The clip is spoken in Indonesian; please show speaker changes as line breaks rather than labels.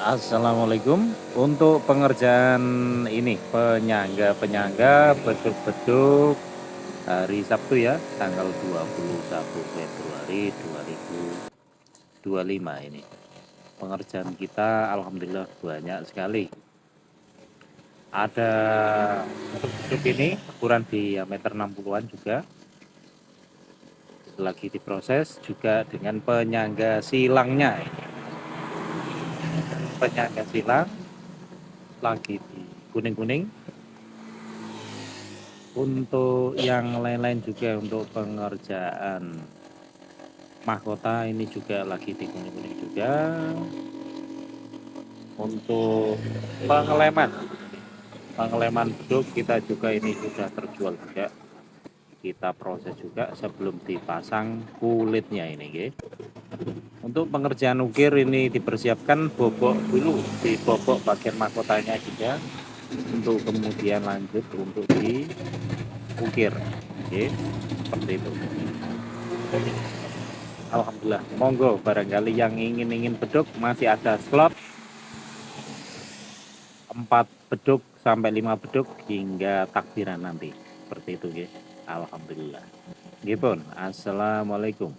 Assalamualaikum. Untuk pengerjaan ini penyangga beduk-beduk hari Sabtu ya, tanggal 21 Februari 2025 ini. Pengerjaan kita alhamdulillah banyak sekali. Ada beduk ini ukuran diameter 60-an juga. Lagi diproses juga dengan penyangga silangnya. Penyangga silang lagi di kuning-kuning. Untuk yang lain-lain juga untuk pengerjaan mahkota ini juga lagi di kuning-kuning juga. Untuk pengeleman beduk kita juga ini sudah terjual juga. Kita proses juga sebelum dipasang kulitnya ini, okay. Untuk pengerjaan ukir ini dipersiapkan bobok dulu, di bobok bagian mahkotanya juga untuk kemudian lanjut untuk diukir, okay. Seperti itu. Alhamdulillah, monggo barangkali yang ingin beduk masih ada slot 4 beduk sampai 5 beduk hingga takbiran nanti. Seperti itu, ya. Alhamdulillah. Nggih pun. Assalamualaikum.